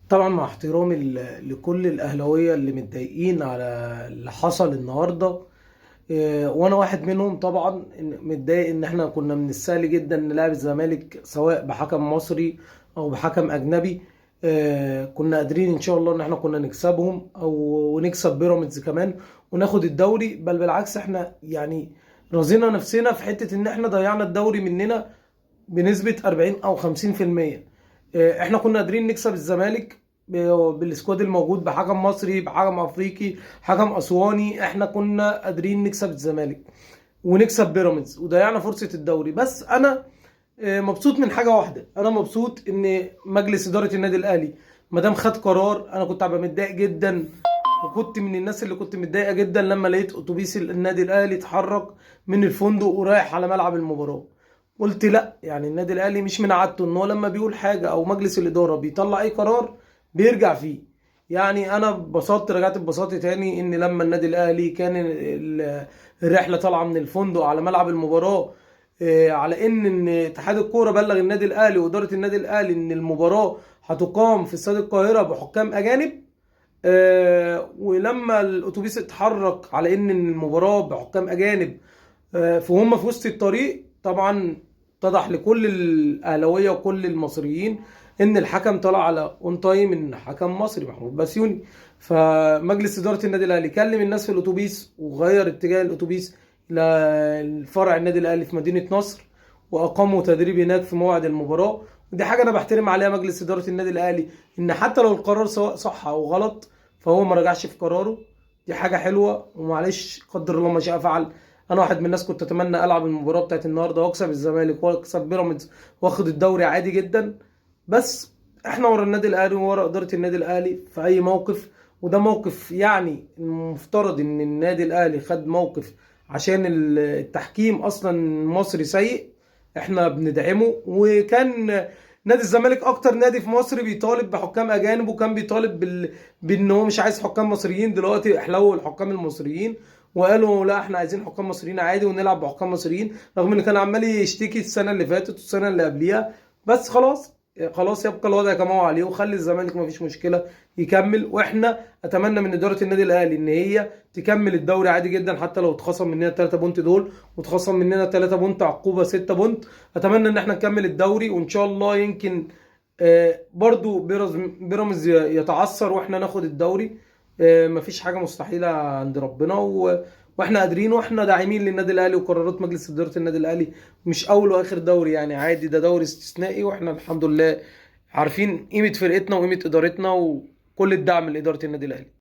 طبعا مع احترامي لكل الاهلاويه اللي متضايقين على اللي حصل النهارده. وانا واحد منهم طبعا. متضايق ان احنا كنا من السهل جدا نلعب الزمالك سواء بحكم مصري او بحكم اجنبي. كنا قادرين ان شاء الله ان احنا كنا نكسبهم او نكسب بيراميدز كمان وناخد الدوري، بل بالعكس احنا يعني رضينا نفسنا في حته ان احنا ضيعنا الدوري مننا بنسبة 40 أو 50%. احنا كنا قادرين نكسب الزمالك بالسكواد الموجود، بحكم مصري بحكم أفريقي حكم أسواني. احنا كنا قادرين نكسب الزمالك ونكسب بيراميدز وضيعنا فرصة الدوري. بس أنا مبسوط من حاجة واحدة. أنا مبسوط إن مجلس إدارة النادي الأهلي مادام خد قرار. أنا كنت هبقى متضايق جدا، وكنت من الناس اللي كنت متضايقة جدا لما لقيت أتوبيس النادي الأهلي اتحرك من الفندق ورايح على ملعب المباراة. قلت لا، يعني النادي الاهلي مش من عادته ان هو لما بيقول حاجه او مجلس الاداره بيطلع اي قرار بيرجع فيه. يعني انا رجعت اتبسطت تاني ان لما النادي الاهلي كان الرحله طالعه من الفندق على ملعب المباراه، على ان اتحاد الكوره بلغ النادي الاهلي واداره النادي الاهلي ان المباراه هتقام في استاد القاهره بحكام اجانب. ولما الاتوبيس اتحرك على ان المباراه بحكام اجانب، فهم في وسط الطريق طبعا اتضح لكل الاهلاويه وكل المصريين ان الحكم طلع على اون تايم ان حكم مصري محمود بسيوني. فمجلس اداره النادي الاهلي كلم الناس في الاتوبيس وغير اتجاه الاتوبيس لفرع النادي الاهلي في مدينه نصر، واقاموا تدريب هناك في موعد المباراه. ودي حاجه انا بحترم عليها مجلس اداره النادي الاهلي، ان حتى لو القرار سواء صح او غلط فهو ما رجعش في قراره. دي حاجه حلوه، ومعلش قدر الله ما شاء فعل. انا واحد من الناس كنت اتمنى العب المباراه بتاعت النهارده واكسب الزمالك واكسب بيراميدز واخد الدوري عادي جدا. بس احنا ورا النادي الاهلي وورا اداره النادي الاهلي في اي موقف. وده موقف يعني المفترض ان النادي الاهلي خد موقف عشان التحكيم اصلا المصري سيء. احنا بندعمه. وكان نادي الزمالك اكتر نادي في مصر بيطالب بحكام اجانب، وكان بيطالب بان هو مش عايز حكام مصريين. دلوقتي احلوا الحكام المصريين وقالوا لا احنا عايزين حكام مصريين عادي ونلعب بحكام مصريين، رغم ان كان عمال يشتكي السنه اللي فاتت والسنه اللي قبليها. بس خلاص يبقى الوضع كما هو عليه، وخلي الزمالك ما فيش مشكله يكمل. واحنا اتمنى من اداره النادي الاهلي ان هي تكمل الدوري عادي جدا، حتى لو اتخصم مننا 3 بونت دول واتخصم مننا 3 بونت عقوبه 6 بونت. اتمنى ان احنا نكمل الدوري وان شاء الله يمكن برضو بيراميدز يتعثر واحنا ناخد الدوري. مفيش حاجه مستحيله عند ربنا، واحنا قادرين واحنا داعمين للنادي الاهلي وقرارات مجلس اداره النادي الاهلي. مش اول واخر دوري يعني، عادي، ده دوري استثنائي واحنا الحمد لله عارفين قيمه فرقتنا وقيمه ادارتنا وكل الدعم لاداره النادي الاهلي.